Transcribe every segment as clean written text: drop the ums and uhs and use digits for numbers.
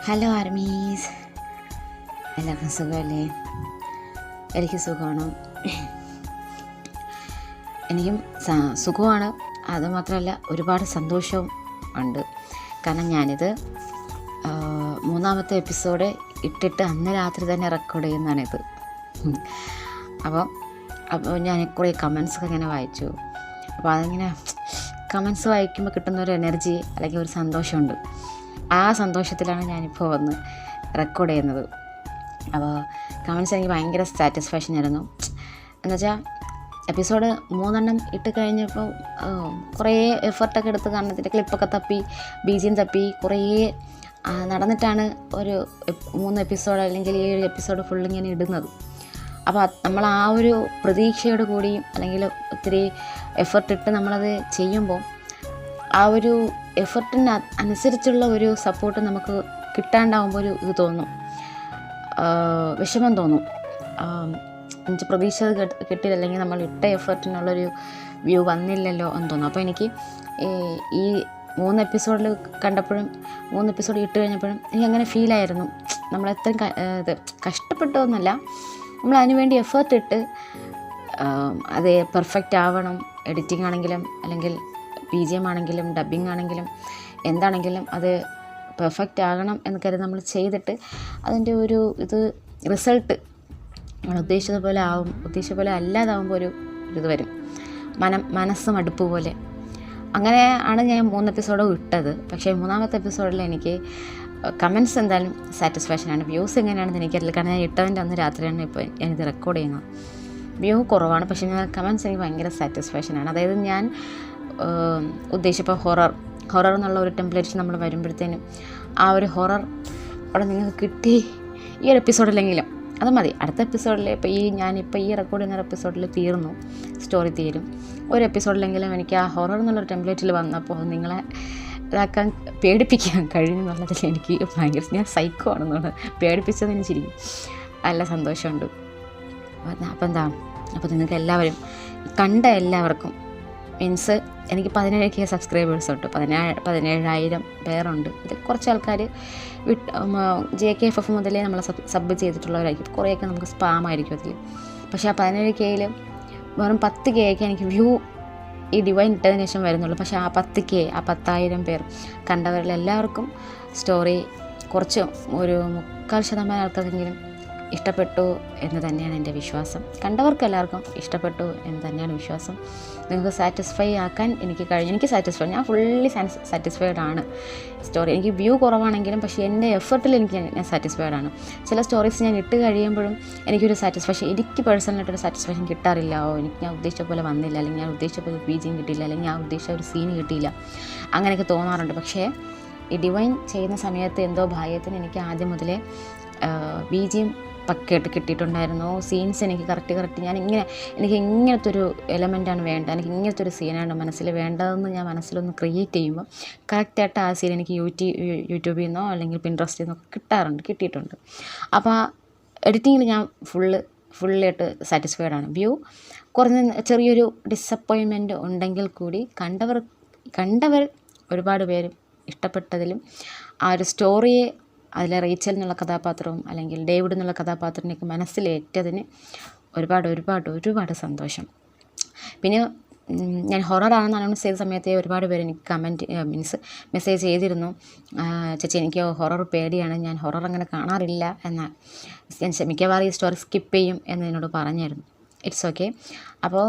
Hello armies, എല്ലാവർക്കും സുഖമല്ലേ? എനിക്ക് സുഖമാണ്. എനിക്കും സുഖമാണ്. അതുമാത്രമല്ല, ഒരുപാട് സന്തോഷവും ഉണ്ട്. കാരണം ഞാനിത് മൂന്നാമത്തെ എപ്പിസോഡ് ഇട്ടിട്ട് അന്ന് രാത്രി തന്നെ റെക്കോർഡ് ചെയ്യുന്നതാണിത്. അപ്പോൾ ഞാൻ കുറേ കമൻസൊക്കെ ഇങ്ങനെ വായിച്ചു. അപ്പോൾ അതിങ്ങനെ കമൻസ് വായിക്കുമ്പോൾ കിട്ടുന്നൊരു എനർജി അല്ലെങ്കിൽ ഒരു സന്തോഷമുണ്ട്. ആ സന്തോഷത്തിലാണ് ഞാനിപ്പോൾ വന്ന് റെക്കോർഡ് ചെയ്യുന്നത്. അപ്പോൾ കമൻസ് എനിക്ക് ഭയങ്കര സാറ്റിസ്ഫാക്ഷൻ ആയിരുന്നു. എന്നുവെച്ചാൽ എപ്പിസോഡ് 3 ഇട്ട് കഴിഞ്ഞപ്പോൾ കുറേ എഫർട്ടൊക്കെ എടുത്ത് കാണത്തിൻ്റെ ക്ലിപ്പൊക്കെ തപ്പി BGM തപ്പി കുറേ നടന്നിട്ടാണ് ഒരു 3 എപ്പിസോഡ് അല്ലെങ്കിൽ 7 എപ്പിസോഡ് ഫുള്ളിങ്ങനെ ഇടുന്നത്. അപ്പോൾ നമ്മൾ ആ ഒരു പ്രതീക്ഷയോട് കൂടിയും അല്ലെങ്കിൽ ഒത്തിരി എഫർട്ടിട്ട് നമ്മളത് ചെയ്യുമ്പോൾ ആ ഒരു എഫർട്ടിന് അനുസരിച്ചുള്ള ഒരു സപ്പോർട്ട് നമുക്ക് കിട്ടാണ്ടാവുമ്പോൾ ഒരു ഇത് തോന്നും, വിഷമം തോന്നും. എനിക്ക് പ്രതീക്ഷ കിട്ടിയില്ലെങ്കിൽ നമ്മൾ ഇട്ട എഫർട്ടിനുള്ളൊരു വ്യൂ വന്നില്ലല്ലോ എന്ന് തോന്നും. അപ്പോൾ എനിക്ക് ഈ 3 എപ്പിസോഡിൽ കണ്ടപ്പോഴും 3 എപ്പിസോഡ് ഇട്ട് കഴിഞ്ഞപ്പോഴും എനിക്ക് അങ്ങനെ ഫീലായിരുന്നു. നമ്മളെത്രയും ഇത് കഷ്ടപ്പെട്ടതൊന്നുമല്ല, നമ്മൾ അതിന് വേണ്ടി എഫേർട്ട് ഇട്ട് അത് പെർഫെക്റ്റ് ആവണം. എഡിറ്റിംഗ് ആണെങ്കിലും അല്ലെങ്കിൽ BGM ആണെങ്കിലും ഡബ്ബിംഗ് ആണെങ്കിലും എന്താണെങ്കിലും അത് പെർഫെക്റ്റ് ആകണം എന്ന് കരുതി നമ്മൾ ചെയ്തിട്ട് അതിൻ്റെ ഒരു റിസൾട്ട് നമ്മൾ ഉദ്ദേശിച്ചത് പോലെ ആവും. ഉദ്ദേശിച്ച പോലെ അല്ലാതാവുമ്പോൾ ഒരു ഇത് വരും, മനസ്സ് മടുപ്പ് പോലെ. അങ്ങനെ ആണ് ഞാൻ 3 എപ്പിസോഡ് ഇട്ടത്. പക്ഷേ 3ാമത്തെ എപ്പിസോഡിൽ എനിക്ക് കമൻസ് എന്തായാലും സാറ്റിസ്ഫാക്ഷനാണ്. വ്യൂസ് എങ്ങനെയാണെന്ന് എനിക്കറിയില്ല, കാരണം ഞാൻ ഇട്ടതിൻ്റെ അന്ന് രാത്രിയാണ് ഇപ്പോൾ ഞാനിത് റെക്കോർഡ് ചെയ്യുന്നത്. വ്യൂ കുറവാണ്, പക്ഷേ ഞാൻ കമൻസ് എനിക്ക് ഭയങ്കര സാറ്റിസ്ഫാക്ഷനാണ്. അതായത് ഞാൻ ഉദ്ദേശിച്ചപ്പോൾ ഹൊറർ എന്നുള്ള ഒരു ടെംപ്ലേറ്റ് നമ്മൾ വരുമ്പോഴത്തേനും ആ ഒരു ഹൊറർ അവിടെ നിങ്ങൾക്ക് കിട്ടി ഈ ഒരു എപ്പിസോഡിലെങ്കിലും അത് മതി. അടുത്ത എപ്പിസോഡിൽ ഞാനിപ്പോൾ ഈ റെക്കോർഡ് ചെയ്യുന്ന എപ്പിസോഡിൽ തീർന്നു, സ്റ്റോറി തീരും. ഒരു എപ്പിസോഡിലെങ്കിലും എനിക്ക് ആ ഹൊറർ എന്നുള്ളൊരു ടെംപ്ലേറ്റിൽ വന്നപ്പോൾ നിങ്ങളെ ഇതാക്കാൻ പേടിപ്പിക്കാൻ കഴിഞ്ഞു എന്നുള്ളതിൽ എനിക്ക് ഭയങ്കര, ഞാൻ സൈക്കോ ആണെന്നുള്ളത് പേടിപ്പിച്ചതിന് ശരിക്കും നല്ല സന്തോഷമുണ്ട്. അപ്പോൾ നിങ്ങൾക്ക് എല്ലാവരും കണ്ട എല്ലാവർക്കും മീൻസ് എനിക്ക് 17K സബ്സ്ക്രൈബേഴ്സ് ഉണ്ട്, 17,000 പേരുണ്ട്. ഇതിൽ കുറച്ച് ആൾക്കാർ JKFF മുതലേ നമ്മൾ സബ് ചെയ്തിട്ടുള്ളവരായിരിക്കും. കുറേയൊക്കെ നമുക്ക് സ്പാമായിരിക്കും അതിൽ. പക്ഷേ ആ 17Kയിൽ വെറും 10K എനിക്ക് വ്യൂ ഈ ഡിവൈൻ ഇട്ടതിന് ശേഷം വരുന്നുള്ളൂ. പക്ഷേ ആ 10K, ആ 10,000 പേർ കണ്ടവരിലെല്ലാവർക്കും സ്റ്റോറി കുറച്ച് ഒരു 3/4% ആൾക്കാർക്കെങ്കിലും ഇഷ്ടപ്പെട്ടു എന്ന് തന്നെയാണ് എൻ്റെ വിശ്വാസം. കണ്ടവർക്ക് എല്ലാവർക്കും ഇഷ്ടപ്പെട്ടു എന്ന് തന്നെയാണ് വിശ്വാസം. നിങ്ങൾക്ക് സാറ്റിസ്ഫൈ ആക്കാൻ എനിക്ക് കഴിഞ്ഞു. എനിക്ക് സാറ്റിസ്ഫൈഡ്, ഞാൻ ഫുള്ളി സാറ്റിസ്ഫൈഡ് ആണ്. സ്റ്റോറി എനിക്ക് വ്യൂ കുറവാണെങ്കിലും പക്ഷേ എൻ്റെ എഫർട്ടിൽ ഞാൻ സാറ്റിസ്ഫൈഡ് ആണ്. ചില സ്റ്റോറീസ് ഞാൻ ഇട്ട് കഴിയുമ്പോഴും എനിക്ക് പേഴ്സണലായിട്ടൊരു സാറ്റിസ്ഫാക്ഷൻ കിട്ടാറില്ല. എനിക്ക് ഞാൻ ഉദ്ദേശിച്ച പോലെ വന്നില്ല, അല്ലെങ്കിൽ ഞാൻ ഉദ്ദേശിച്ച പോലെ BGM കിട്ടിയില്ല, അല്ലെങ്കിൽ ഞാൻ ഉദ്ദേശിച്ച ഒരു സീൻ കിട്ടിയില്ല, അങ്ങനെയൊക്കെ തോന്നാറുണ്ട്. പക്ഷേ ഈ ഡിവൈൻ ചെയ്യുന്ന സമയത്ത് എന്തോ ഭാഗ്യത്തിന് എനിക്ക് ആദ്യം മുതലേ BGM പക്കയായിട്ട് കിട്ടിയിട്ടുണ്ടായിരുന്നു. സീൻസ് എനിക്ക് കറക്റ്റ് എനിക്ക് ഇങ്ങനത്തെ ഒരു എലമെൻ്റാണ് വേണ്ടത്, എനിക്ക് ഇങ്ങനത്തെ ഒരു സീനാണ് മനസ്സിൽ വേണ്ടതെന്ന് ഞാൻ മനസ്സിലൊന്ന് ക്രിയേറ്റ് ചെയ്യുമ്പോൾ കറക്റ്റായിട്ട് ആ സീൻ എനിക്ക് യൂട്യൂബിൽ നിന്നോ അല്ലെങ്കിൽ പിൻട്രസ്റ്റിൽ നിന്നോ കിട്ടിയിട്ടുണ്ട്. അപ്പോൾ ആ എഡിറ്റിങ്ങിൽ ഞാൻ ഫുള്ളായിട്ട് സാറ്റിസ്ഫൈഡ് ആണ്. വ്യൂ കുറഞ്ഞ ചെറിയൊരു ഡിസപ്പോയിൻമെൻറ്റ് ഉണ്ടെങ്കിൽ കൂടി കണ്ടവർ ഒരുപാട് പേര് ഇഷ്ടപ്പെട്ടതിലും ആ ഒരു സ്റ്റോറിയെ അതിലെ റീച്ചൽ എന്നുള്ള കഥാപാത്രവും അല്ലെങ്കിൽ ഡേവിഡ് എന്നുള്ള കഥാപാത്രത്തിനൊക്കെ മനസ്സിലേറ്റതിന് ഒരുപാട് സന്തോഷം. പിന്നെ ഞാൻ ഹൊററാണെന്ന് അനൗൺസ് ചെയ്ത സമയത്തെ ഒരുപാട് പേര് എനിക്ക് മെസ്സേജ് ചെയ്തിരുന്നു, ചേച്ചി എനിക്ക് ഹൊറർ പേടിയാണ്, ഞാൻ ഹൊറർ അങ്ങനെ കാണാറില്ല എന്ന്, ഞാൻ മിക്കവാറും ഈ സ്റ്റോറി സ്കിപ്പ് ചെയ്യും എന്ന് എന്നോട് പറഞ്ഞായിരുന്നു. It's okay. അപ്പോൾ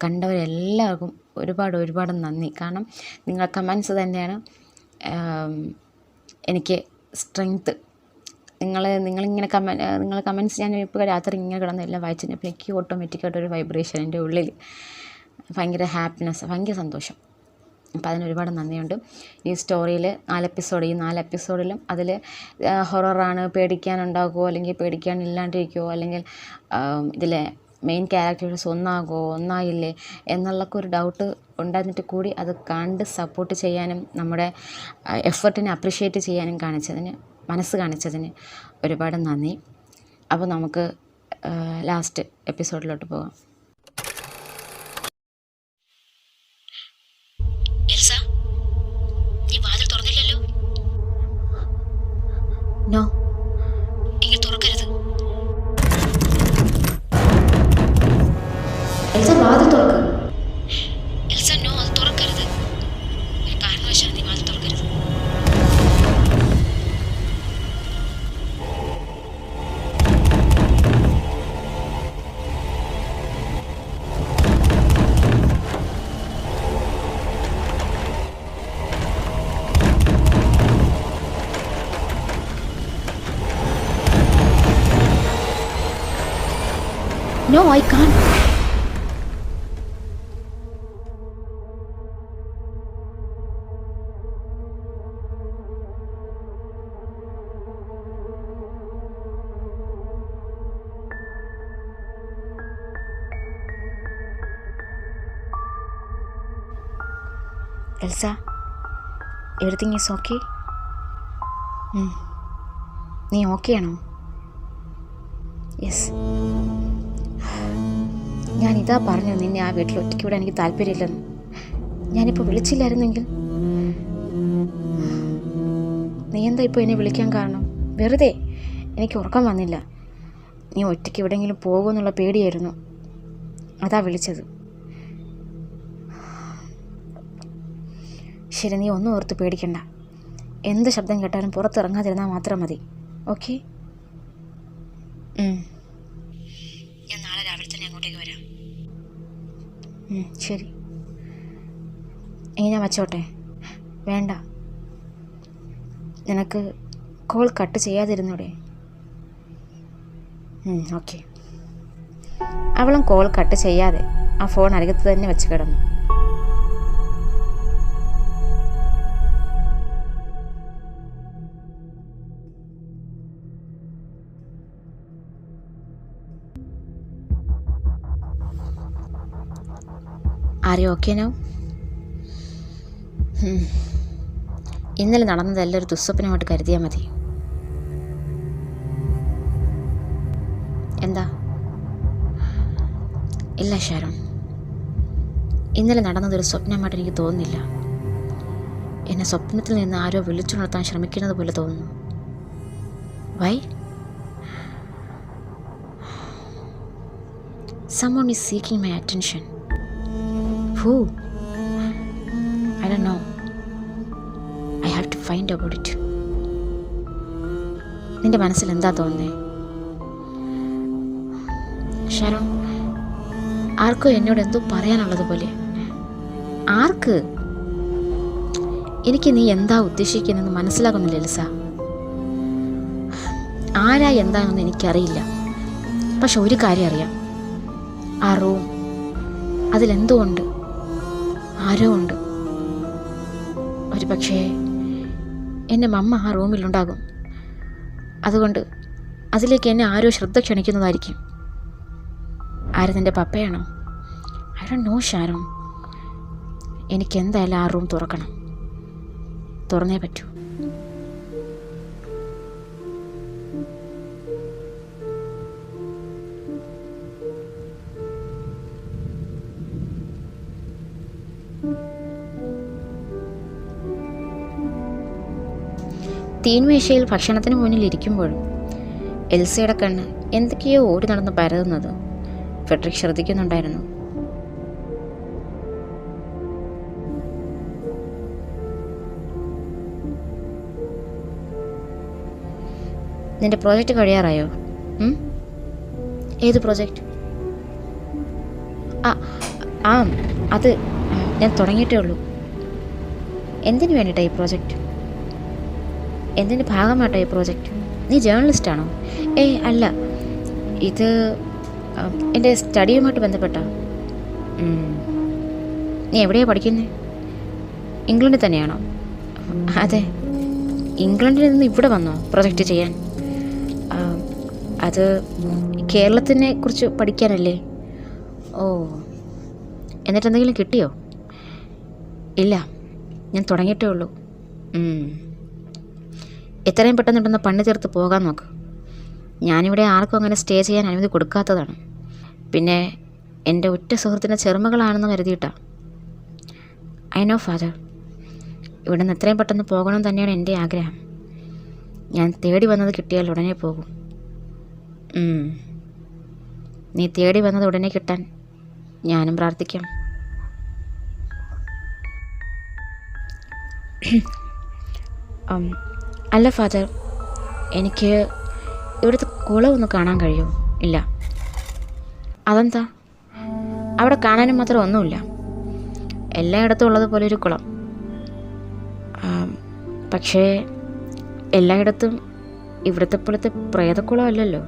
കണ്ടവരെല്ലാവർക്കും ഒരുപാട് നന്ദി. കാരണം നിങ്ങളുടെ കമൻസ് തന്നെയാണ് എനിക്ക് സ്ട്രെങ്ത്ത്. നിങ്ങളിങ്ങനെ കമൻറ്റ്സ് ഞാൻ ഇപ്പോൾ രാത്രി ഇങ്ങനെ കിടന്ന് എല്ലാം വായിച്ചപ്പോൾ എനിക്ക് ഓട്ടോമാറ്റിക്കായിട്ടൊരു വൈബ്രേഷൻ എൻ്റെ ഉള്ളിൽ, ഭയങ്കര ഹാപ്പിനെസ്, ഭയങ്കര സന്തോഷം. അപ്പോൾ അതിനൊരുപാട് നന്ദിയുണ്ട്. ഈ സ്റ്റോറിയിൽ 4 എപ്പിസോഡിലും അതിൽ ഹൊററാണ്, പേടിക്കാനുണ്ടാകുമോ അല്ലെങ്കിൽ പേടിക്കാനില്ലാണ്ടിരിക്കുമോ, അല്ലെങ്കിൽ ഇതിലെ മെയിൻ ക്യാരക്ടേഴ്സ് ഒന്നായില്ലേ എന്നുള്ളൊക്കെ ഒരു ഡൗട്ട് ഉണ്ടായിരുന്നിട്ട് കൂടി അത് കണ്ട് സപ്പോർട്ട് ചെയ്യാനും നമ്മുടെ എഫർട്ടിനെ അപ്രിഷ്യേറ്റ് ചെയ്യാനും മനസ്സ് കാണിച്ചതിന് ഒരുപാട് നന്ദി. അപ്പോൾ നമുക്ക് ലാസ്റ്റ് എപ്പിസോഡിലോട്ട് പോകാം. No, I can. Elsa, everything is okay? നീ ഓക്കെ ആണോ? യെസ്. ഞാനിതാ പറഞ്ഞു നിന്നെ ആ വീട്ടിൽ ഒറ്റയ്ക്ക് വിടാൻ എനിക്ക് താല്പര്യമില്ലെന്ന്. ഞാനിപ്പോൾ വിളിച്ചില്ലായിരുന്നെങ്കിൽ. നീ എന്താ ഇപ്പോൾ എന്നെ വിളിക്കാൻ കാരണം? വെറുതെ എനിക്ക് ഉറക്കം വന്നില്ല. നീ ഒറ്റയ്ക്ക് എവിടെയെങ്കിലും പോകുമെന്നുള്ള പേടിയായിരുന്നു, അതാ വിളിച്ചത്. ശരി, നീ ഒന്നും ഓർത്ത് പേടിക്കണ്ട. എന്ത് ശബ്ദം കേട്ടാലും പുറത്തിറങ്ങാതിരുന്നാൽ മാത്രം മതി. ഓക്കെ? ഞാൻ നാളെ രാവിലെ തന്നെ അങ്ങോട്ടേക്ക് വരാം. ശരി. ഞാൻ വച്ചോട്ടെ? വേണ്ട. നിനക്ക് കോൾ കട്ട് ചെയ്യാതിരുന്നൂടെ? ഓക്കെ. അവളും കോൾ കട്ട് ചെയ്യാതെ ആ ഫോൺ അരികത്ത് തന്നെ വെച്ച് കിടന്നു. ആരെയോ ഓക്കെ നോ? ഇന്നലെ നടന്നതെല്ലാം ഒരു ദുസ്വപ്നമായിട്ട് കരുതിയാൽ മതി. എന്താ? ഇല്ല ഷാരോൺ, ഇന്നലെ നടന്നതൊരു സ്വപ്നമായിട്ട് എനിക്ക് തോന്നുന്നില്ല. എന്നെ സ്വപ്നത്തിൽ നിന്ന് ആരോ വിളിച്ചുണർത്താൻ ശ്രമിക്കുന്നത് പോലെ തോന്നുന്നു. Y? Someone is seeking my attention. Who? I don't know. I have to find about it. നിന്റെ മനസ്സിൽ എന്താ തോന്നുന്നേ ഷാരോൺ? ആർക്കോ എന്നോട് എന്തോ പറയാനുള്ളത് പോലെ. ആർക്ക്? എനിക്ക് നീ എന്താ ഉദ്ദേശിക്കുന്നതെന്ന് മനസ്സിലാകുന്നില്ല എൽസ. ആരാ എന്താണെന്ന് എനിക്കറിയില്ല. പക്ഷെ ഒരു കാര്യം അറിയാം, ആ റൂം, അതിലെന്തോ ഉണ്ട്, ആരോ ഉണ്ട്. ഒരു പക്ഷേ എൻ്റെ മമ്മ ആ റൂമിലുണ്ടാകും. അതുകൊണ്ട് അതിലേക്ക് എന്നെ ആരോ ശ്രദ്ധ ക്ഷണിക്കുന്നതായിരിക്കും. ആര്? നിൻ്റെ പപ്പയാണോ? I don't know Sharon. എനിക്കെന്തായാലും ആ റൂം തുറക്കണം. തുറന്നേ പറ്റൂ. തീൻമേശയിൽ ഭക്ഷണത്തിന് മുന്നിൽ ഇരിക്കുമ്പോഴും എൽസയുടെ കണ്ണ് എന്തൊക്കെയോ ഓടി നടന്ന് പരതുന്നത് ഫെഡറിക് ശ്രദ്ധിക്കുന്നുണ്ടായിരുന്നു. നിന്റെ പ്രോജക്റ്റ് കഴിയാറായോ? ഏത് പ്രോജക്റ്റ്? ആ അത് ഞാൻ തുടങ്ങിയിട്ടേ ഉള്ളൂ. എന്തിനു വേണ്ടിയിട്ടാണ് ഈ പ്രോജക്റ്റ്? എന്തിൻ്റെ ഭാഗമായിട്ടോ ഈ പ്രോജക്റ്റ്? നീ ജേർണലിസ്റ്റാണോ? അല്ല, ഇത് എൻ്റെ സ്റ്റഡിയുമായിട്ട് ബന്ധപ്പെട്ടാ. നീ എവിടെയാണ് പഠിക്കുന്നത്? ഇംഗ്ലണ്ടിൽ തന്നെയാണോ? അതെ. ഇംഗ്ലണ്ടിൽ നിന്ന് ഇവിടെ വന്നോ പ്രോജക്റ്റ് ചെയ്യാൻ? അത് കേരളത്തിനെ കുറിച്ച് പഠിക്കാനല്ലേ? ഓ, എന്നിട്ട് എന്തെങ്കിലും കിട്ടിയോ? ഇല്ല, ഞാൻ തുടങ്ങിയിട്ടേ ഉള്ളൂ. എത്രയും പെട്ടെന്നുണ്ടെന്ന് പണി തീർത്ത് പോകാൻ നോക്ക്. ഞാനിവിടെ ആർക്കും അങ്ങനെ സ്റ്റേ ചെയ്യാൻ അനുമതി കൊടുക്കാത്തതാണ്. പിന്നെ എൻ്റെ ഒറ്റ സുഹൃത്തിൻ്റെ ചെറുമകളാണെന്ന് കരുതിയിട്ടാണ്. I know father. ഇവിടെ നിന്ന് എത്രയും പെട്ടെന്ന് പോകണം തന്നെയാണ് എൻ്റെ ആഗ്രഹം. ഞാൻ തേടി വന്നത് കിട്ടിയാൽ ഉടനെ പോകും. നീ തേടി വന്നത് ഉടനെ കിട്ടാൻ ഞാനും പ്രാർത്ഥിക്കാം. അല്ല ഫാദർ, എനിക്ക് ഇവിടുത്തെ കുളമൊന്ന് കാണാൻ കഴിയുമോ? ഇല്ല. അതെന്താ? അവിടെ കാണാനും മാത്രം ഒന്നുമില്ല. എല്ലായിടത്തും ഉള്ളതുപോലെ ഒരു കുളം. പക്ഷേ എല്ലായിടത്തും ഇവിടുത്തെ പോലത്തെ പ്രേതക്കുളം അല്ലല്ലോ.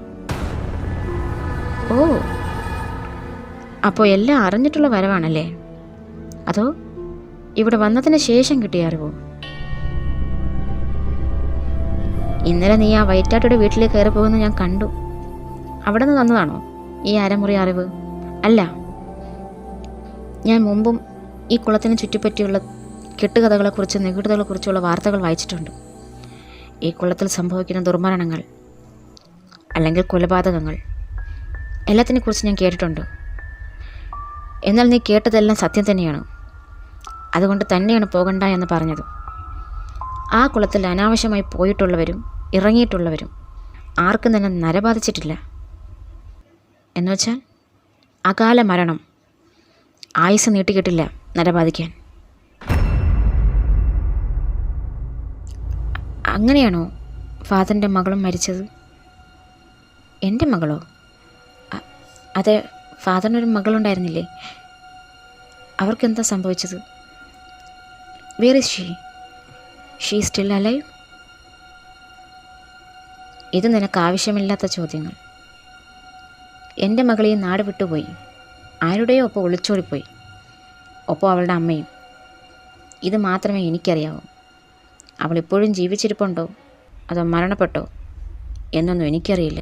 ഓ, അപ്പോൾ എല്ലാം അറിഞ്ഞിട്ടുള്ള വരവാണല്ലേ? അതോ ഇവിടെ വന്നതിന് ശേഷം കിട്ടിയ അറിവോ? ഇന്നലെ നീ ആ വൈറ്റാട്ടയുടെ വീട്ടിലേക്ക് കയറി പോകുന്നത് ഞാൻ കണ്ടു. അവിടെ നിന്ന് തന്നതാണോ ഈ അരമുറി അറിവ്? അല്ല, ഞാൻ മുമ്പും ഈ കുളത്തിനെ ചുറ്റിപ്പറ്റിയുള്ള കെട്ടുകഥകളെക്കുറിച്ച് നിഗൂഢതകളെക്കുറിച്ചുള്ള വാർത്തകൾ വായിച്ചിട്ടുണ്ട്. ഈ കുളത്തിൽ സംഭവിക്കുന്ന ദുർമരണങ്ങൾ അല്ലെങ്കിൽ കൊലപാതകങ്ങൾ എല്ലാത്തിനെക്കുറിച്ച് ഞാൻ കേട്ടിട്ടുണ്ട്. എന്നാൽ നീ കേട്ടതെല്ലാം സത്യം തന്നെയാണ്. അതുകൊണ്ട് തന്നെയാണ് പോകണ്ട എന്ന് പറഞ്ഞത്. ആ കുളത്തിൽ അനാവശ്യമായി പോയിട്ടുള്ളവരും ഇറങ്ങിയിട്ടുള്ളവരും ആർക്കും തന്നെ നരബാധിച്ചിട്ടില്ല. എന്നുവെച്ചാൽ അകാല മരണം ആയുസ് നീട്ടിക്കിട്ടില്ല നരബാധിക്കാൻ. അങ്ങനെയാണോ ഫാദറിൻ്റെ മകളും മരിച്ചത്? എൻ്റെ മകളോ? അതെ, ഫാദറിനൊരു മകളുണ്ടായിരുന്നില്ലേ? അവർക്കെന്താ സംഭവിച്ചത്? Where is she still alive? ഇത് നിനക്ക് ആവശ്യമില്ലാത്ത ചോദ്യങ്ങൾ. എൻ്റെ മകൾ ഈ നാട് വിട്ടുപോയി. ആരുടെയോ ഒപ്പം ഒളിച്ചോടിപ്പോയി. ഒപ്പം അവളുടെ അമ്മയും. ഇത് മാത്രമേ എനിക്കറിയാവൂ. അവൾ ഇപ്പോഴും ജീവിച്ചിരിപ്പുണ്ടോ അതോ മരണപ്പെട്ടോ എന്നൊന്നും എനിക്കറിയില്ല.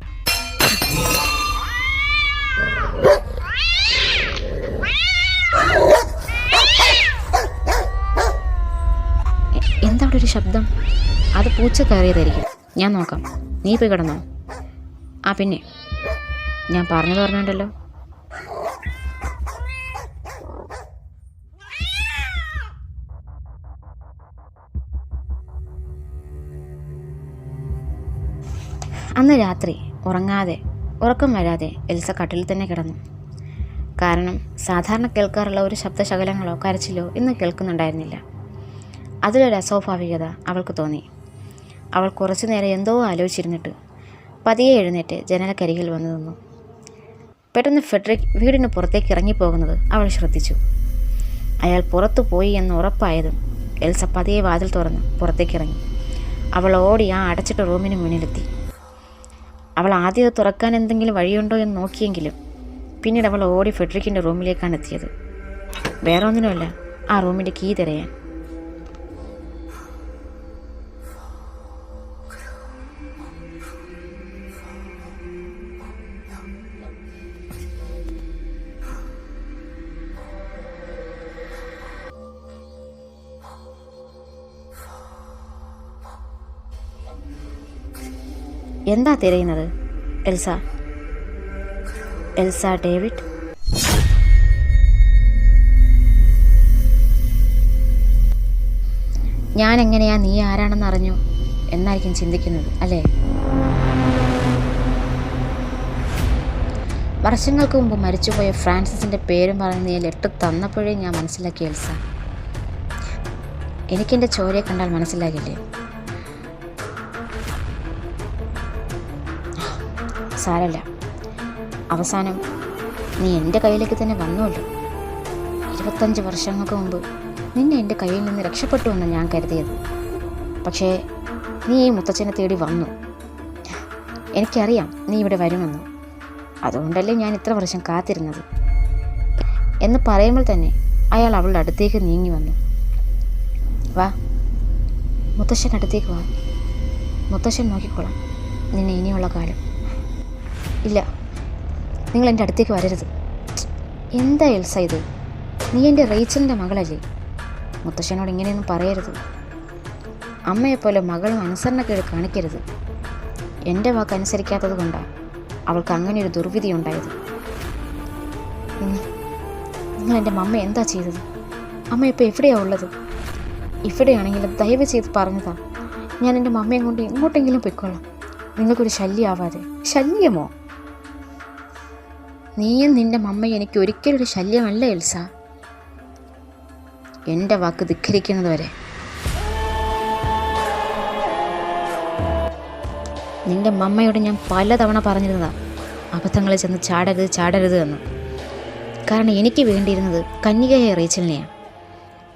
എന്താ അവിടെ ഒരു ശബ്ദം? അത് പൂച്ച കയറിയതായിരിക്കും. ഞാൻ നോക്കാം. നീ പോയി കിടന്നോ? ആ പിന്നെ ഞാൻ പറഞ്ഞിട്ടുണ്ടല്ലോ. അന്ന് രാത്രി ഉറക്കം വരാതെ എൽസ കട്ടിലിൽ തന്നെ കിടന്നു. കാരണം സാധാരണ കേൾക്കാറുള്ള ഒരു ശബ്ദശകലങ്ങളോ കരച്ചിലോ ഇന്ന് കേൾക്കുന്നുണ്ടായിരുന്നില്ല. അതിലൊരു അസ്വാഭാവികത അവൾക്ക് തോന്നി. അവൾ കുറച്ചു നേരം എന്തോ ആലോചിച്ചിരുന്നിട്ട് പതിയെ എഴുന്നേറ്റ് ജനലക്കരികിൽ വന്നു നിന്നു. പെട്ടെന്ന് ഫെഡറിക് വീടിന് പുറത്തേക്ക് ഇറങ്ങിപ്പോകുന്നത് അവൾ ശ്രദ്ധിച്ചു. അയാൾ പുറത്തു പോയി എന്ന് ഉറപ്പായതും എൽസ പതിയെ വാതിൽ തുറന്ന് പുറത്തേക്കിറങ്ങി. അവൾ ഓടി ആ അടച്ചിട്ട റൂമിന് മുന്നിലെത്തി. അവൾ ആദ്യം അത് തുറക്കാൻ എന്തെങ്കിലും വഴിയുണ്ടോ എന്ന് നോക്കിയെങ്കിലും പിന്നീട് അവൾ ഓടി ഫെഡറിക്കിൻ്റെ റൂമിലേക്കാണ് എത്തിയത്. വേറെ ഒന്നിനുമല്ല, ആ റൂമിൻ്റെ കീ തിരയാൻ. എന്താ തിരയുന്നത്? Elsa David? ഞാൻ എങ്ങനെയാ നീ ആരാണെന്ന് അറിഞ്ഞു എന്നായിരിക്കും ചിന്തിക്കുന്നത് അല്ലേ? വർഷങ്ങൾക്ക് മുമ്പ് മരിച്ചുപോയ ഫ്രാൻസിസിൻ്റെ പേരും പറഞ്ഞ് നീ ലെറ്റർ തന്നപ്പോഴേ ഞാൻ മനസ്സിലാക്കി എൽസ. എനിക്കെൻ്റെ ചോരയെ കണ്ടാൽ മനസ്സിലാകില്ലേ? സാരല്ല, അവസാനം നീ എൻ്റെ കയ്യിലേക്ക് തന്നെ വന്നുവല്ലോ. 25 വർഷങ്ങൾക്ക് മുമ്പ് നിന്നെ എൻ്റെ കയ്യിൽ നിന്ന് രക്ഷപ്പെട്ടു എന്ന് ഞാൻ കരുതിയത്. പക്ഷേ നീ ഈ മുത്തച്ഛനെ തേടി വന്നു. എനിക്കറിയാം നീ ഇവിടെ വരുമെന്ന്. അതുകൊണ്ടല്ലേ ഞാൻ ഇത്ര വർഷം കാത്തിരുന്നത് എന്ന് പറയുമ്പോൾ തന്നെ അയാൾ അവളുടെ അടുത്തേക്ക് നീങ്ങി വന്നു. വാ, മുത്തശ്ശൻ അടുത്തേക്ക് വാ. മുത്തശ്ശൻ നോക്കിക്കോളാം നിന്നെ ഇനിയുള്ള കാലം. ഇല്ല, നിങ്ങൾ എൻ്റെ അടുത്തേക്ക് വരരുത്. എന്താ എൽസ ഇത്? നീ എൻ്റെ റേച്ചലിൻ്റെ മകളല്ലേ? മുത്തശ്ശനോട് ഇങ്ങനെയൊന്നും പറയരുത്. അമ്മയെപ്പോലെ മകളും അനുസരണക്കേട് കാണിക്കരുത്. എൻ്റെ വാക്ക് അനുസരിക്കാത്തത് കൊണ്ടാണ് അവൾക്ക് അങ്ങനെ ഒരു ദുർവിധി ഉണ്ടായത്. നിങ്ങൾ എൻ്റെ മമ്മ എന്താ ചെയ്തത്? അമ്മ ഇപ്പോൾ എവിടെയാണ് ഉള്ളത്? ഇവിടെയാണെങ്കിലും ദയവ് ചെയ്ത് പറഞ്ഞതാ. ഞാൻ എൻ്റെ മമ്മയും കൊണ്ട് എങ്ങോട്ടെങ്കിലും പൊയ്ക്കൊള്ളാം. നിങ്ങൾക്കൊരു ശല്യമാവാതെ. ശല്യമോ? നീയും നിൻ്റെ മമ്മയും എനിക്ക് ഒരിക്കലും ഒരു ശല്യമല്ല എൽസ. എൻ്റെ വാക്ക് ധിക്കരിക്കുന്നത് വരെ. നിൻ്റെ മമ്മയോട് ഞാൻ പലതവണ പറഞ്ഞിരുന്നതാ അബദ്ധങ്ങളിൽ ചെന്ന് ചാടരുത് എന്ന്. കാരണം എനിക്ക് വേണ്ടിയിരുന്നത് കന്യകയായ റേച്ചലിനെയാണ്.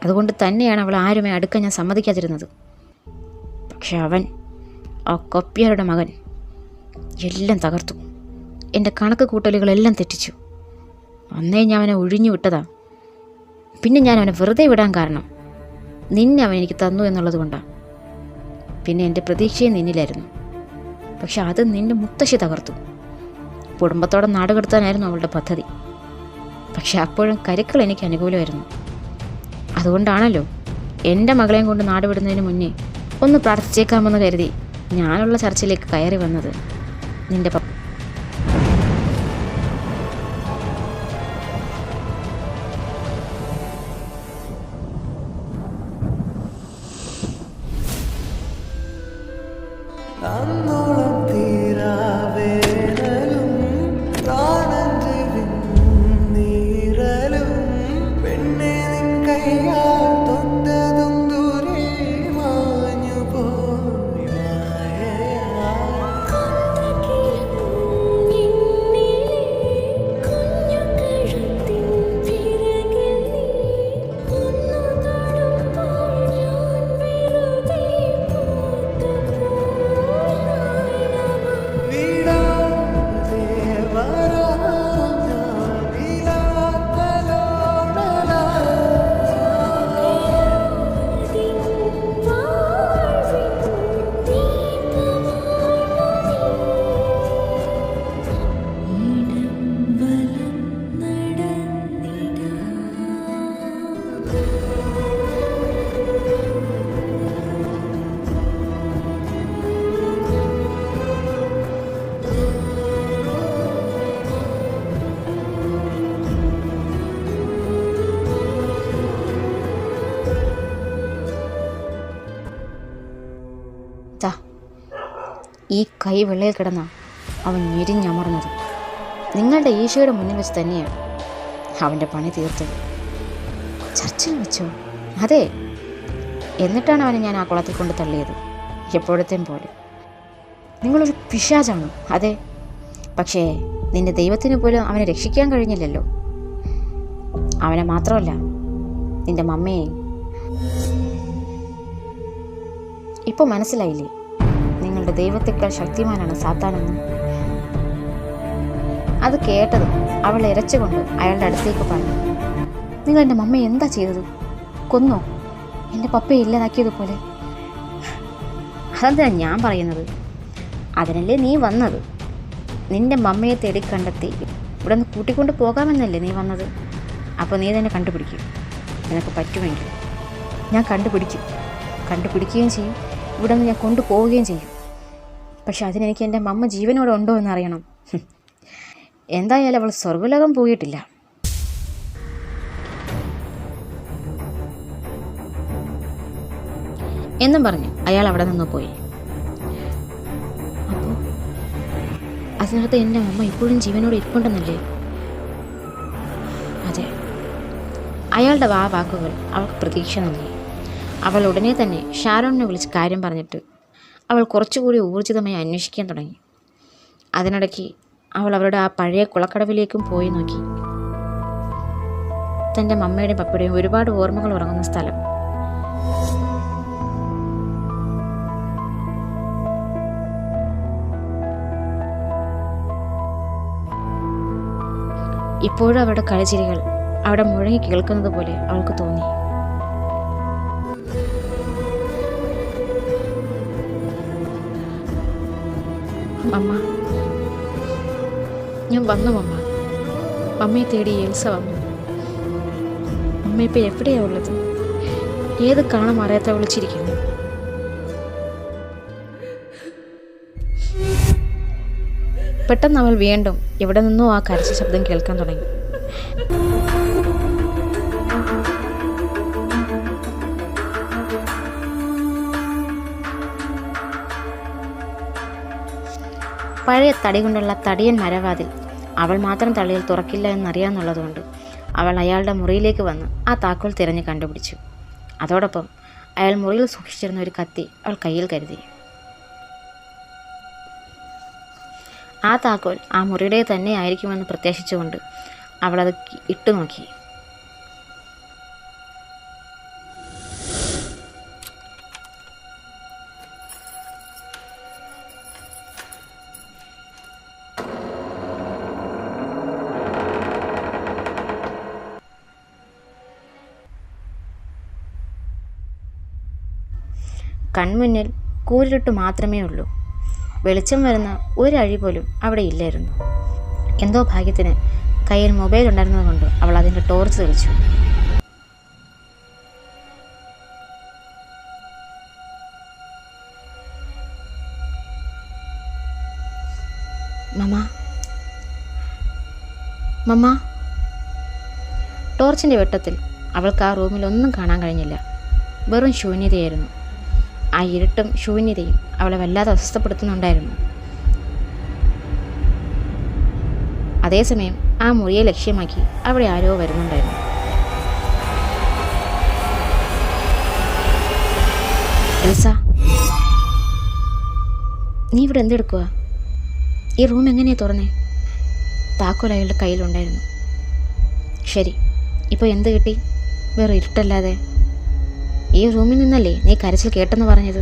അതുകൊണ്ട് തന്നെയാണ് അവൾ ആരുമേ അടുക്കാൻ ഞാൻ സമ്മതിക്കാതിരുന്നത്. പക്ഷെ അവൻ, ആ കൊപ്പിയാരുടെ മകൻ, എല്ലാം തകർത്തു. എൻ്റെ കണക്ക് കൂട്ടലുകളെല്ലാം തെറ്റിച്ചു. അന്നേ ഞാൻ അവനെ ഒഴിഞ്ഞു വിട്ടതാ. പിന്നെ ഞാൻ അവനെ വെറുതെ വിടാൻ കാരണം നിന്നെ അവൻ എനിക്ക് തന്നു എന്നുള്ളത് കൊണ്ടാണ്. പിന്നെ എൻ്റെ പ്രതീക്ഷയും നിന്നിലായിരുന്നു. പക്ഷെ അത് നിന്റെ മുത്തശ്ശി തകർത്തു. കുടുംബത്തോടെ നാട് കടത്താനായിരുന്നു അവളുടെ പദ്ധതി. പക്ഷെ അപ്പോഴും കരുക്കൾ എനിക്ക് അനുകൂലമായിരുന്നു. അതുകൊണ്ടാണല്ലോ എൻ്റെ മകളെയും കൊണ്ട് നാട് വിടുന്നതിന് മുന്നേ ഒന്ന് പ്രാർത്ഥിച്ചേക്കാമെന്ന് കരുതി ഞാനുള്ള ചർച്ചയിലേക്ക് കയറി വന്നത്. നിന്റെ ഈ കൈ വെള്ളയിൽ കിടന്ന അവൻ ഞെരിഞ്ഞമർന്നത്. നിങ്ങളുടെ ഈശോയുടെ മുന്നിൽ വെച്ച് തന്നെയാണ് അവൻ്റെ പണി തീർത്തത്. ചർച്ചിൽ വെച്ചോ? അതെ. എന്നിട്ടാണ് അവനെ ഞാൻ ആ കുളത്തിൽ കൊണ്ട് തള്ളിയത്, എപ്പോഴത്തെയും പോലെ. നിങ്ങളൊരു പിശാചാണ്. അതെ, പക്ഷേ നിന്റെ ദൈവത്തിന് പോലും അവനെ രക്ഷിക്കാൻ കഴിഞ്ഞില്ലല്ലോ. അവനെ മാത്രമല്ല, നിന്റെ മമ്മയെ. ഇപ്പോൾ മനസ്സിലായില്ലേ നിങ്ങളുടെ ദൈവത്തെക്കാൾ ശക്തിമാനാണ് സാത്താനെന്ന്? അത് കേട്ടതും അവൾ ഇരച്ചുകൊണ്ട് അയാളുടെ അടുത്തേക്ക് പറഞ്ഞു. നിങ്ങൾ എൻ്റെ മമ്മയെ എന്താ ചെയ്തത്? കൊന്നോ? എൻ്റെ പപ്പയെ ഇല്ലാതാക്കിയതുപോലെ. അതെന്താ ഞാൻ പറയുന്നത്? അതിനല്ലേ നീ വന്നത്? നിൻ്റെ മമ്മയെ തേടി കണ്ടെത്തി ഇവിടെ നിന്ന് കൂട്ടിക്കൊണ്ട് പോകാമെന്നല്ലേ നീ വന്നത്? അപ്പോൾ നീ തന്നെ കണ്ടുപിടിക്കും. നിനക്ക് പറ്റുമെങ്കിൽ ഞാൻ കണ്ടുപിടിക്കുകയും ചെയ്യും. ഇവിടെ നിന്ന് ഞാൻ കൊണ്ടുപോവുകയും ചെയ്യും. പക്ഷെ അതിനെനിക്ക് എൻ്റെ മമ്മ ജീവനോടെ ഉണ്ടോ എന്നറിയണം. എന്തായാലും അവൾ സ്വർഗ്ഗലോകം പോയിട്ടില്ല. എന്നും പറഞ്ഞ് അയാൾ അവിടെ നിന്ന് പോയി. അപ്പോൾ അതിനകത്ത് എൻ്റെ അമ്മ ഇപ്പോഴും ജീവനോട് ഇരിപ്പുണ്ടെന്നല്ലേ? അതെ. അയാളുടെ വാക്കുകൾ അവൾക്ക് പ്രതീക്ഷ നൽകി. അവൾ ഉടനെ തന്നെ ഷാരോണിനെ വിളിച്ച് കാര്യം പറഞ്ഞിട്ട് അവൾ കുറച്ചുകൂടി ഊർജിതമായി അന്വേഷിക്കാൻ തുടങ്ങി. അതിനിടയ്ക്ക് അവൾ അവരുടെ ആ പഴയ കുളക്കടവിലേക്കും പോയി നോക്കി. തൻ്റെ മമ്മയുടെയും പപ്പയുടെയും ഒരുപാട് ഓർമ്മകൾ ഉറങ്ങുന്ന സ്ഥലം. ഇപ്പോഴും അവരുടെ കളിച്ചിരികൾ അവിടെ മുഴങ്ങി കേൾക്കുന്നത് പോലെ അവൾക്ക് തോന്നി. അമ്മ, ഞാൻ വന്നു അമ്മ. അമ്മയെ തേടി എൽസ വന്നു. അമ്മ ഇപ്പം എവിടെയാ ഉള്ളത്? ഏത് കാണാൻ അറിയാത്ത വിളിച്ചിരിക്കുന്നു. പെട്ടെന്ന് അവൾ വീണ്ടും എവിടെ നിന്നോ ആ കരച്ച ശബ്ദം കേൾക്കാൻ തുടങ്ങി. പഴയ തടി കൊണ്ടുള്ള തടിയൻ മരവാതിൽ അവൾ മാത്രം തള്ളിയിൽ തുറക്കില്ല എന്നറിയാമെന്നുള്ളതുകൊണ്ട് അവൾ അയാളുടെ മുറിയിലേക്ക് വന്ന് ആ താക്കോൽ തിരഞ്ഞ് കണ്ടുപിടിച്ചു. അതോടൊപ്പം അയാൾ മുറിയിൽ സൂക്ഷിച്ചിരുന്ന ഒരു കത്തി അവൾ കയ്യിൽ കരുതി. ആ താക്കോൽ ആ മുറിയുടെ തന്നെ ആയിരിക്കുമെന്ന് പ്രത്യാശിച്ചുകൊണ്ട് അവളത് ഇട്ടു നോക്കി. കൺമുന്നിൽ കൂരിരുട്ട് മാത്രമേ ഉള്ളൂ. വെളിച്ചം വരുന്ന ഒരു അഴി പോലും അവിടെ ഇല്ലായിരുന്നു. എന്തോ ഭാഗ്യത്തിന് കയ്യിൽ മൊബൈൽ ഉണ്ടായിരുന്നതുകൊണ്ട് അവൾ അതിൻ്റെ ടോർച്ച് തെളിച്ചു. മമ്മ, മമ്മ. ടോർച്ചിൻ്റെ വെട്ടത്തിൽ അവൾക്ക് ആ റൂമിൽ ഒന്നും കാണാൻ കഴിഞ്ഞില്ല. വെറും ശൂന്യതയായിരുന്നു. ആ ഇരുട്ടും ശൂന്യതയും അവളെ വല്ലാതെ അസ്വസ്ഥപ്പെടുത്തുന്നുണ്ടായിരുന്നു. അതേസമയം ആ മുറിയെ ലക്ഷ്യമാക്കി അവിടെ ആരോ വരുന്നുണ്ടായിരുന്നു. എൽസ, നീ ഇവിടെ എന്തെടുക്കുക? ഈ റൂം എങ്ങനെയാ തുറന്നേ? താക്കോൽ അയാളുടെ കയ്യിലുണ്ടായിരുന്നു. ശരി, ഇപ്പോൾ എന്ത് കിട്ടി? വേറെ ഇരുട്ടല്ലാതെ. ഈ റൂമിൽ നിന്നല്ലേ നീ കരച്ചിൽ കേട്ടെന്ന് പറഞ്ഞത്?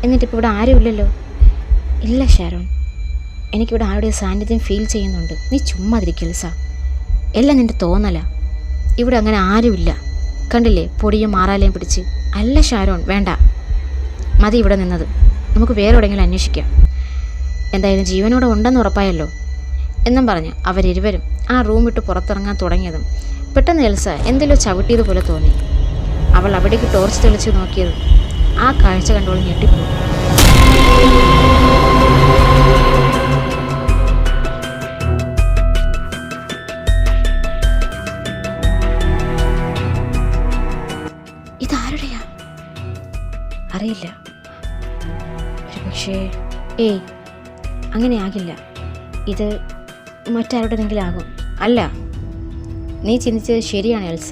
എന്നിട്ടിപ്പോൾ ഇവിടെ ആരുമില്ലല്ലോ. ഇല്ല ഷാരോൺ, എനിക്കിവിടെ ആരുടെ സാന്നിധ്യം ഫീൽ ചെയ്യുന്നുണ്ട്. നീ ചുമ്മാതിരിക്കുക എൽസ. എല്ലാം നിൻ്റെ തോന്നല. ഇവിടെ അങ്ങനെ ആരുമില്ല. കണ്ടില്ലേ പൊടിയും മാറാലയും പിടിച്ച്. അല്ല ഷാരോൺ, വേണ്ട, മതി ഇവിടെ നിന്നത്. നമുക്ക് വേറെ എവിടെയെങ്കിലും അന്വേഷിക്കാം. എന്തായാലും ജീവനോടെ ഉണ്ടെന്ന് ഉറപ്പായല്ലോ എന്നും പറഞ്ഞ് അവരിരുവരും ആ റൂം വിട്ട് പുറത്തിറങ്ങാൻ തുടങ്ങിയതും പെട്ടെന്ന് എൽസ എന്തെല്ലോ ചവിട്ടിയതുപോലെ തോന്നി. അവൾ അവിടേക്ക് ടോർച്ച് തെളിച്ച് നോക്കിയതും ആ കാഴ്ച കണ്ടോളം ഞെട്ടിപ്പോയി. ഇതാരുടെയാ? അറിയില്ല. പക്ഷേ അങ്ങനെ ആകില്ല. ഇത് മറ്റാരുടെതെങ്കിലും ആകും. അല്ല, നീ ചിന്തിച്ചത് ശരിയാണ് എൽസ.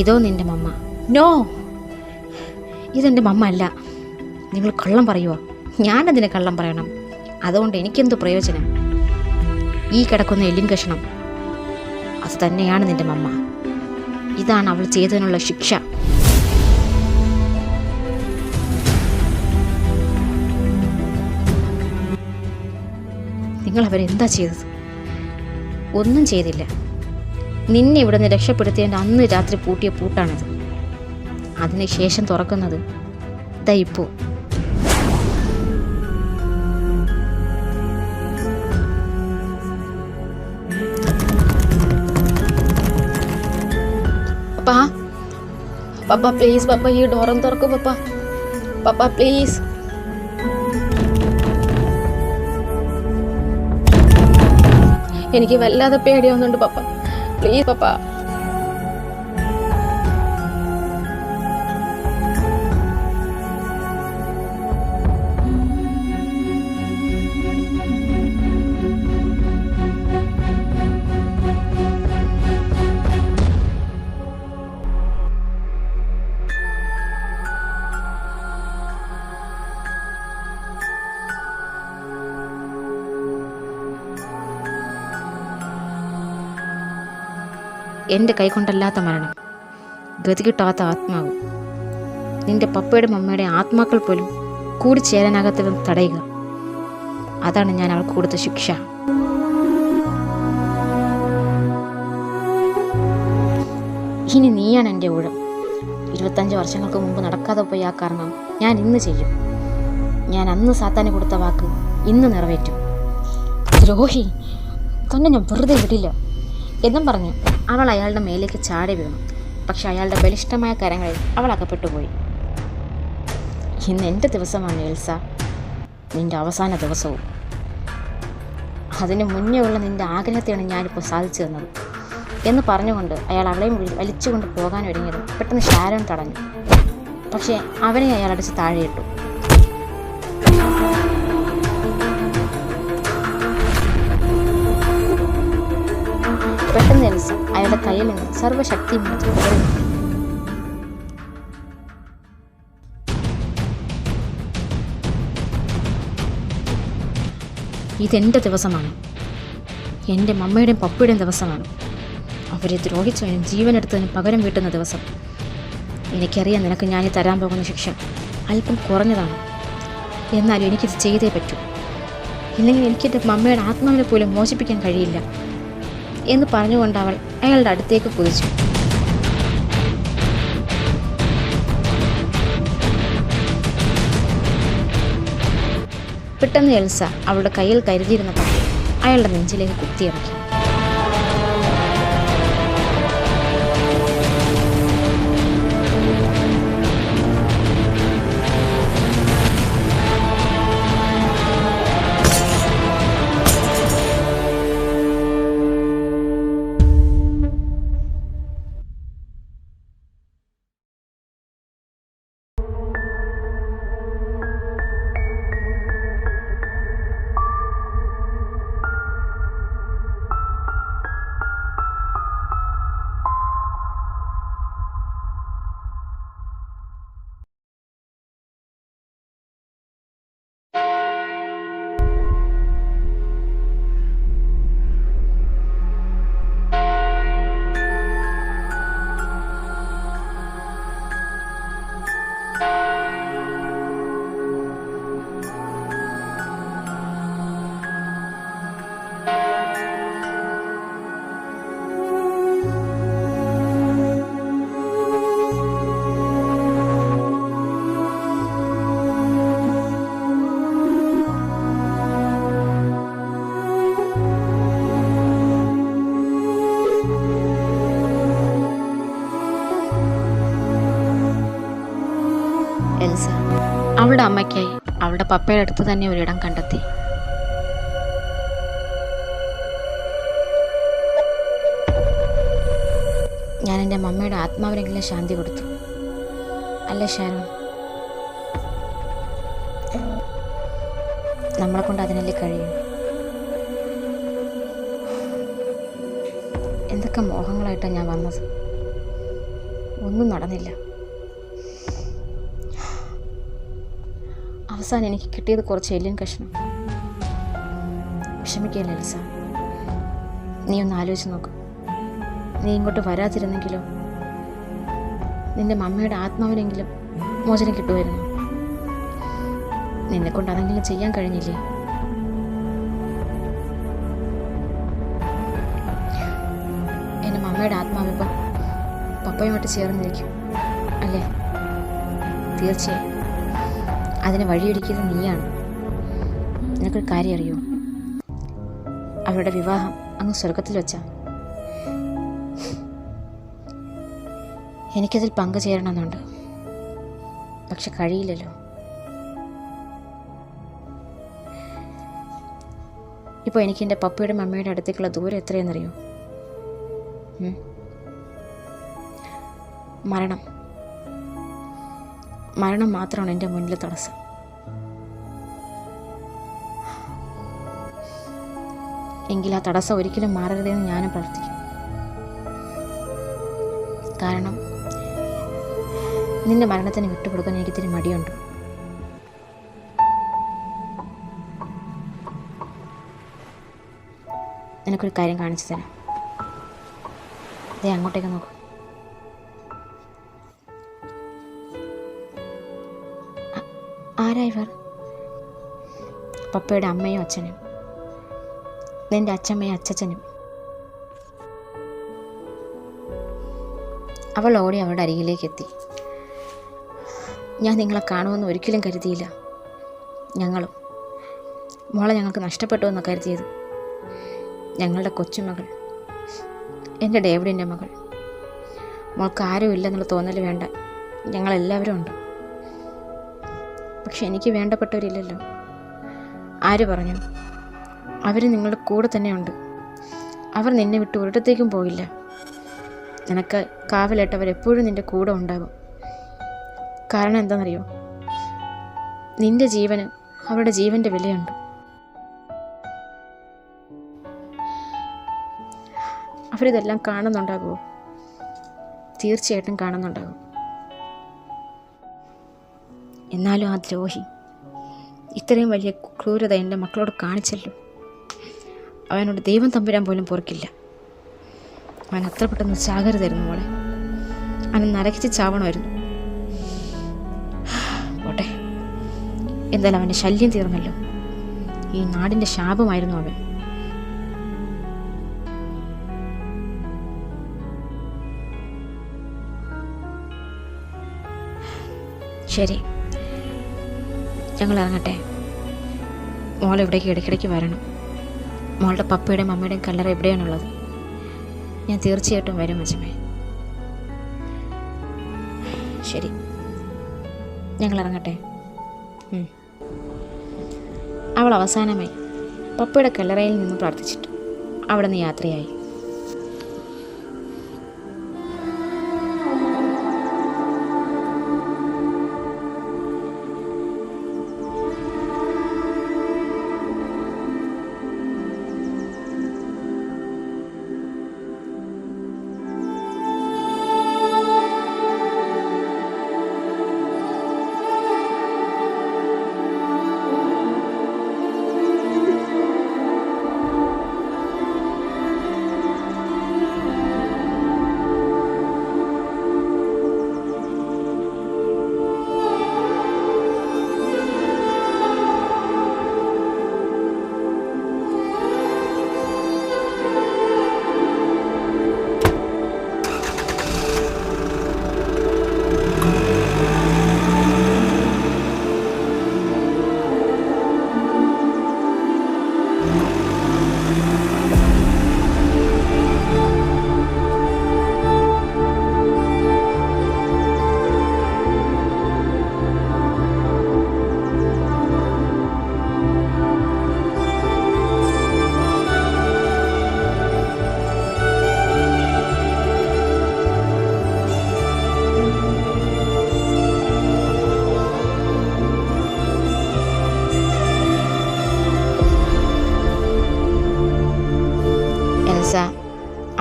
ഇതോ നിന്റെ മമ്മ. നോ, ഇതെൻ്റെ മമ്മ അല്ല. നിങ്ങൾ കള്ളം പറയുമോ? ഞാനതിന് കള്ളം പറയണം? അതുകൊണ്ട് എനിക്കെന്തു പ്രയോജനം? ഈ കിടക്കുന്ന എല്ലിൻ കഷണം അത് തന്നെയാണ് നിന്റെ മമ്മ. ഇതാണ് അവൾ ചെയ്തതിനുള്ള ശിക്ഷ. നിങ്ങൾ അവരെന്താ ചെയ്തത്? ഒന്നും ചെയ്തില്ല. നിന്നെ ഇവിടെ നിന്ന് രക്ഷപ്പെടുത്തിയതിൻ്റെ അന്ന് രാത്രി പൂട്ടിയ പൂട്ടാണിത്. അതിനുശേഷം തുറക്കുന്നത് ദാ ഇപ്പോൾ. പപ്പാ, പപ്പ പ്ലീസ്, പപ്പ ഈ ഡോറൊന്ന് തുറക്കും. പപ്പ, പപ്പ പ്ലീസ്. എനിക്ക് വല്ലാതെ പേടിയാവുന്നുണ്ട് പപ്പ. പ്ലീസ് പപ്പ. എൻ്റെ കൈകൊണ്ടല്ലാത്ത മരണം, ഗതി കിട്ടാത്ത ആത്മാവ്, നിന്റെ പപ്പയുടെ മമ്മയുടെ ആത്മാക്കൾ പോലും കൂടി ചേരാനാകാത്തവൻ തടയുക. അതാണ് ഞാൻ അവൾക്ക് കൊടുത്ത ശിക്ഷ. ഇനി നീയാണ് എൻ്റെ ഊഴം. 25 വർഷങ്ങൾക്ക് മുമ്പ് നടക്കാതെ പോയി ആ കാരണം ഞാൻ ഇന്ന് ചെയ്യും. ഞാൻ അന്ന് സാത്താന് കൊടുത്ത വാക്ക് ഇന്ന് നിറവേറ്റും. ദ്രോഹി, തന്നെ ഞാൻ വെറുതെ വിടില്ല എന്നും പറഞ്ഞു അവൾ അയാളുടെ മേലേക്ക് ചാടി വീണു. പക്ഷെ അയാളുടെ ബലിഷ്ഠമായ കരങ്ങളിൽ അവൾ അകപ്പെട്ടുപോയി. ഇന്ന് എൻ്റെ ദിവസമാണ് എൽസ, നിൻ്റെ അവസാന ദിവസവും. അതിന് മുന്നേ ഉള്ള നിൻ്റെ ആഗ്രഹത്തെയാണ് ഞാനിപ്പോൾ സാധിച്ചു തന്നത് എന്ന് പറഞ്ഞുകൊണ്ട് അയാൾ അവളെയും വലിച്ചുകൊണ്ട് പോകാൻ ഒരുങ്ങിയത് പെട്ടെന്ന് ഷാരോൺ തടഞ്ഞു. പക്ഷേ അവനെ അയാൾ അടിച്ച് താഴെയിട്ടു. പെട്ടെന്ന് എൽസ അയാളുടെ കയ്യിൽ നിന്ന് സർവ്വശക്തിയും ഇതെൻ്റെ ദിവസമാണ്. എൻ്റെ മമ്മയുടെയും പപ്പയുടെയും ദിവസമാണ്. അവരെ ദ്രോഹിച്ചതിനും ജീവനെടുത്തതിനും പകരം വീട്ടുന്ന ദിവസം. എനിക്കറിയാം നിനക്ക് ഞാനീ തരാൻ പോകുന്ന ശിക്ഷ അല്പം കുറഞ്ഞതാണ്. എന്നാലും എനിക്കിത് ചെയ്തേ പറ്റൂ. ഇല്ലെങ്കിൽ എനിക്കെൻ്റെ മമ്മയുടെ ആത്മാവിനെ പോലും മോചിപ്പിക്കാൻ കഴിയില്ല എന്ന് പറഞ്ഞുകൊണ്ട് അവൾ അയാളുടെ അടുത്തേക്ക് കുതിച്ചു. പെട്ടെന്ന് എൽസ അവളുടെ കയ്യിൽ കരുതിയിരുന്ന കത്തി അയാളുടെ നെഞ്ചിലേക്ക് കുത്തിയിറക്കി. എൽസ അവളുടെ അമ്മയ്ക്കായി അവളുടെ പപ്പയുടെ അടുത്ത് തന്നെ ഒരിടം കണ്ടെത്തി. ഞാൻ എൻ്റെ മമ്മയുടെ ആത്മാവിനെങ്കിലും ശാന്തി കൊടുത്തു, അല്ലേ ഷാരോൺ? നമ്മളെ കൊണ്ട് അതിനല്ലേ കഴിയും. എന്തൊക്കെ മോഹങ്ങളായിട്ടാണ് ഞാൻ വന്നത്, ഒന്നും നടന്നില്ല. അവസാനം എനിക്ക് കിട്ടിയത് കുറച്ച് എല്ലിൻ കഷ്ണം. വിഷമിക്കല്ലേ എൽസ, നീ ഒന്ന് ആലോചിച്ച് നോക്ക്. നീ ഇങ്ങോട്ട് വരാതിരുന്നെങ്കിലോ നിന്റെ മമ്മയുടെ ആത്മാവിനെങ്കിലും മോചനം കിട്ടുമായിരുന്നു. നിന്നെ കൊണ്ട് അതെങ്കിലും ചെയ്യാൻ കഴിഞ്ഞില്ലേ? എൻ്റെ മമ്മയുടെ ആത്മാവിപ്പം പപ്പയുമായിട്ട് ചേർന്നിരിക്കും, അല്ലേ? തീർച്ചയായും അതിന് വഴിയൊരുക്കിയത് നീയാണ്. നിനക്കൊരു കാര്യം അറിയോ? അവരുടെ വിവാഹം അങ്ങ് സ്വർഗത്തിൽ വെച്ചാ. എനിക്കതിൽ പങ്കുചേരണമെന്നുണ്ട്, പക്ഷെ കഴിയില്ലല്ലോ. ഇപ്പോൾ എനിക്ക് എൻ്റെ പപ്പയുടെ മമ്മയുടെ അടുത്തേക്കുള്ള ദൂരം എത്രയെന്നറിയോ? മരണം മാത്രമാണ് എൻ്റെ മുന്നിലെ തടസ്സം. എങ്കിൽ ആ തടസ്സം ഒരിക്കലും മാറരുതെന്ന് ഞാനും പ്രാർത്ഥിക്കും. കാരണം നിന്റെ മരണത്തിന് വിട്ടുകൊടുക്കാൻ എനിക്ക് ഇത്തിരി മടിയുണ്ട്. നിനക്കൊരു കാര്യം കാണിച്ചു തരാം. ദേ അങ്ങോട്ടേക്ക് നോക്കൂ. ആരാ ഇവർ? പപ്പയുടെ അമ്മയും അച്ഛനും, നിന്റെ അച്ഛമ്മയും അച്ഛനും. അവൾ ഓടി അവളുടെ അരികിലേക്ക് എത്തി. ഞാൻ നിങ്ങളെ കാണുമെന്ന് ഒരിക്കലും കരുതിയില്ല. ഞങ്ങളും മോളെ ഞങ്ങൾക്ക് നഷ്ടപ്പെട്ടു എന്ന് കരുതിയത്. ഞങ്ങളുടെ കൊച്ചുമകൾ, എൻ്റെ ഡേവിഡിൻ്റെ മകൾ. മോൾക്ക് ആരും ഇല്ലെന്നുള്ള തോന്നൽ വേണ്ട, ഞങ്ങളെല്ലാവരും ഉണ്ട്. പക്ഷെ എനിക്ക് വേണ്ടപ്പെട്ടവരില്ലല്ലോ. ആര് പറഞ്ഞു? അവർ നിങ്ങളുടെ കൂടെ തന്നെയുണ്ട്. അവർ നിന്നെ വിട്ട് ഒരിടത്തേക്കും പോകില്ല. നിനക്ക് കാവലേട്ടവരെപ്പോഴും നിൻ്റെ കൂടെ ഉണ്ടാകും. കാരണം എന്താണെന്നറിയോ? നിൻ്റെ ജീവന് അവരുടെ ജീവൻ്റെ വിലയുണ്ട്. അവരിതെല്ലാം കാണുന്നുണ്ടാകുമോ? തീർച്ചയായിട്ടും കാണുന്നുണ്ടാകും. എന്നാലും ആ ദ്രോഹി ഇത്രയും വലിയ ക്രൂരത എൻ്റെ മക്കളോട് കാണിച്ചല്ലോ. അവനോട് ദൈവം തമ്പുരാൻ പോലും പൊറുക്കില്ല. അവൻ അത്ര പെട്ടെന്ന് ചാകരുതായിരുന്നു മോളെ. അവൻ നരകിച്ച് ചാവണമായിരുന്നു. പോട്ടെ, എന്തായാലും അവൻ്റെ ശല്യം തീർന്നല്ലോ. ഈ നാടിൻ്റെ ശാപമായിരുന്നു അവൻ. ശരി, ഞങ്ങൾ ഇറങ്ങട്ടെ. മോൾ ഇവിടേക്ക് ഇടയ്ക്കിടയ്ക്ക് വരണം. മോളുടെ പപ്പയുടെയും മമ്മയുടെയും കല്ലറ എവിടെയാണുള്ളത്? ഞാൻ തീർച്ചയായിട്ടും വരും അച്ഛമ്മേ. ശരി, ഞങ്ങൾ ഇറങ്ങട്ടെ. അവൾ അവസാനമായി പപ്പയുടെ കല്ലറയിൽ നിന്ന് പ്രാർത്ഥിച്ചിട്ട് അവിടെ നിന്ന് യാത്രയായി.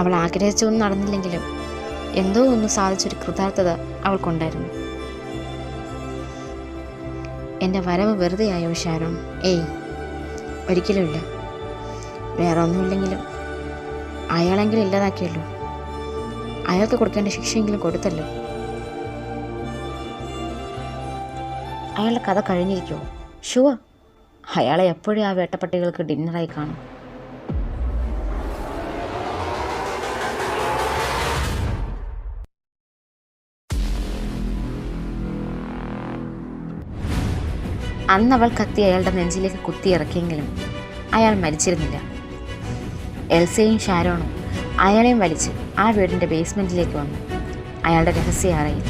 അവൾ ആഗ്രഹിച്ചൊന്നും നടന്നില്ലെങ്കിലും എന്തോ ഒന്ന് സാധിച്ചൊരു കൃതാർത്ഥത അവൾക്കുണ്ടായിരുന്നു. എൻ്റെ വരവ് വെറുതെ ആയോ ഷാരോൺ? ഏയ്, ഒരിക്കലുമില്ല. വേറെ ഒന്നുമില്ലെങ്കിലും അയാളെങ്കിലും ഇല്ലാതാക്കിയല്ലോ. അയാൾക്ക് കൊടുക്കേണ്ട ശിക്ഷയെങ്കിലും കൊടുത്തല്ലോ. അയാളുടെ കഥ കഴിഞ്ഞിരിക്കുമോ? ഷുവർ, അയാളെ എപ്പോഴും ആ വേട്ടപ്പട്ടികൾക്ക് ഡിന്നറായി കാണും. അന്ന് അവൾ കത്തി അയാളുടെ നെഞ്ചിലേക്ക് കുത്തിയിറക്കിയെങ്കിലും അയാൾ മരിച്ചിരുന്നില്ല. എൽസയും ഷാരോണും അയാളെയും വലിച്ച് ആ വീടിൻ്റെ ബേസ്മെൻറ്റിലേക്ക് വന്നു. അയാളുടെ രഹസ്യ അറയിൽ.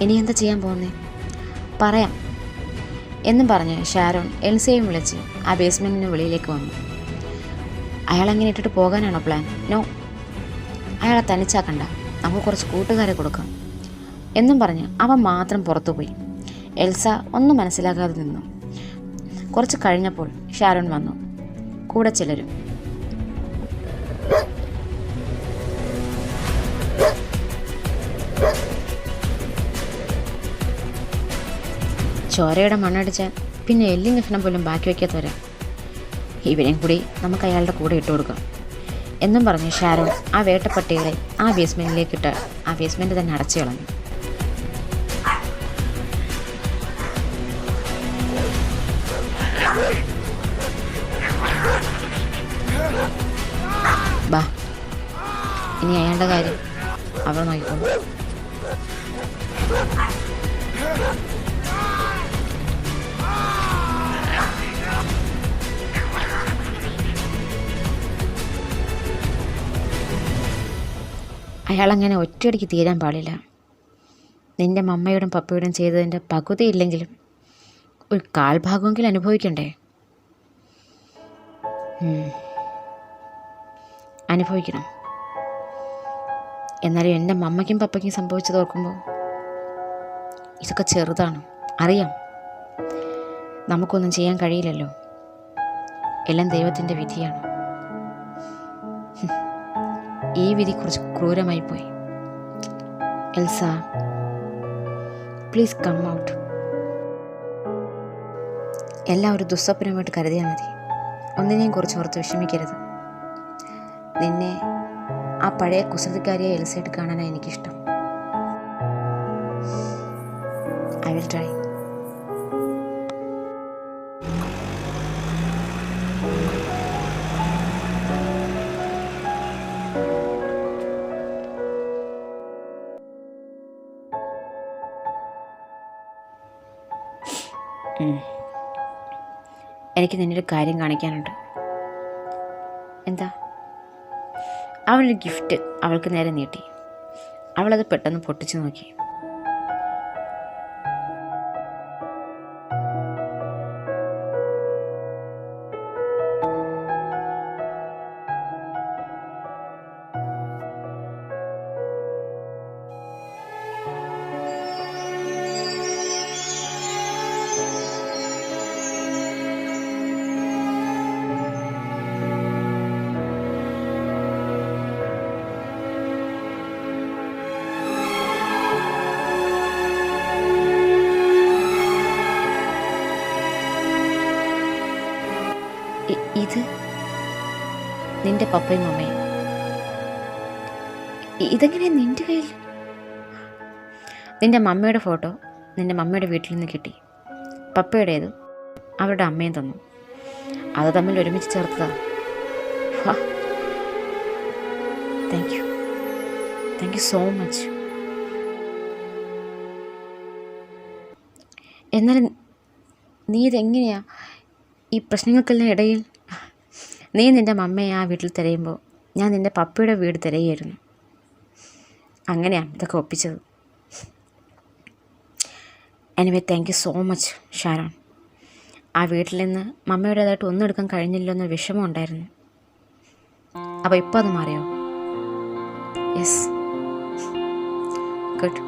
ഇനി എന്താ ചെയ്യാൻ പോകുന്നേ? പറയാം എന്നും പറഞ്ഞ് ഷാരോൺ എൽസയെയും വിളിച്ച് ആ ബേസ്മെൻറ്റിന് വെളിയിലേക്ക് വന്നു. അയാളെങ്ങനെ ഇട്ടിട്ട് പോകാനാണോ പ്ലാൻ? നോ, അയാളെ തനിച്ചാക്കണ്ട, നമുക്ക് കുറച്ച് കൂട്ടുകാരെ കൊടുക്കാം എന്നും പറഞ്ഞ് അവൻ മാത്രം പുറത്തുപോയി. എൽസ ഒന്നും മനസ്സിലാക്കാതെ നിന്നു. കുറച്ച് കഴിഞ്ഞപ്പോൾ ഷാരോൺ വന്നു, കൂടെ ചിലരും. ചോരയുടെ മണ്ണടിച്ചാൽ പിന്നെ എല്ലും കഷ്ണം പോലും ബാക്കി വയ്ക്കാത്തവരാ. ഇവനെയും കൂടി നമുക്ക് അയാളുടെ കൂടെ ഇട്ട് കൊടുക്കാം എന്നും പറഞ്ഞ് ഷാരോൺ ആ വേട്ടപ്പട്ടികളെ ആ ബേസ്മെൻറ്റിലേക്കിട്ട് ആ ബേസ്മെൻറ്റ് തന്നെ അടച്ചു കളഞ്ഞു. ബാ, ഇനി അയാളുടെ കാര്യം അവർ നോക്കിക്കോളൂ. അയാളങ്ങനെ ഒറ്റയടിക്ക് തീരാൻ പാടില്ല. നിൻ്റെ മമ്മയോടും പപ്പയോടും ചെയ്തതിൻ്റെ പകുതി ഇല്ലെങ്കിലും ഒരു കാൽഭാഗമെങ്കിലും അനുഭവിക്കണ്ടേ? അനുഭവിക്കണം. എന്നാലും എൻ്റെ മമ്മയ്ക്കും പപ്പയ്ക്കും സംഭവിച്ചത് ഓർക്കുമ്പോൾ ഇതൊക്കെ ചെറുതാണ്, അറിയാം. നമുക്കൊന്നും ചെയ്യാൻ കഴിയില്ലല്ലോ. എല്ലാം ദൈവത്തിൻ്റെ വിധിയാണ്. ഈ വിധി കുറച്ച് ക്രൂരമായിപ്പോയി. Elsa, please come out. എല്ലാം ഒരു ദുസ്വപ്നമായിട്ട് കരുതിയാൽ മതി. ഒന്നിനെയും കുറിച്ച് ഓർത്ത് വിഷമിക്കരുത്. നിന്നെ ആ പഴയ കുസൃതിക്കാരിയെ എൽസയായിട്ട് കാണാനാണ് എനിക്കിഷ്ടം. I will try. എനിക്ക് നിന്നൊരു കാര്യം കാണിക്കാനുണ്ട്. എന്താ? അവളൊരു ഗിഫ്റ്റ് അവൾക്ക് നേരെ നീട്ടി. അവളത് പെട്ടെന്ന് പൊട്ടിച്ചു നോക്കി. ഇത് നിന്റെ പപ്പയും അമ്മയും. ഇതെങ്ങനെ നിന്റെ കയ്യിൽ? നിന്റെ മമ്മയുടെ ഫോട്ടോ നിന്റെ മമ്മയുടെ വീട്ടിൽ നിന്ന് കിട്ടി. പപ്പയുടേത് അവരുടെ അമ്മയും തന്നു. അത് തമ്മിൽ ഒരുമിച്ച് ചേർത്തതാ. Thank you so much. എന്നാലും നീ ഇതെങ്ങനെയാ ഈ പ്രശ്നങ്ങൾക്കെല്ലാം ഇടയിൽ? നീ നിൻ്റെ മമ്മയെ ആ വീട്ടിൽ തിരയുമ്പോൾ ഞാൻ നിൻ്റെ പപ്പയുടെ വീട് തിരയായിരുന്നു. അങ്ങനെയാണ് ഇതൊക്കെ ഒപ്പിച്ചത്. Anyway thank you so much Sharon. ആ വീട്ടിൽ നിന്ന് മമ്മയുടേതായിട്ട് ഒന്നും എടുക്കാൻ കഴിഞ്ഞില്ലോ എന്നൊരു വിഷമം ഉണ്ടായിരുന്നു. അപ്പോൾ ഇപ്പോൾ അത് മാറിയോ? Yes, good.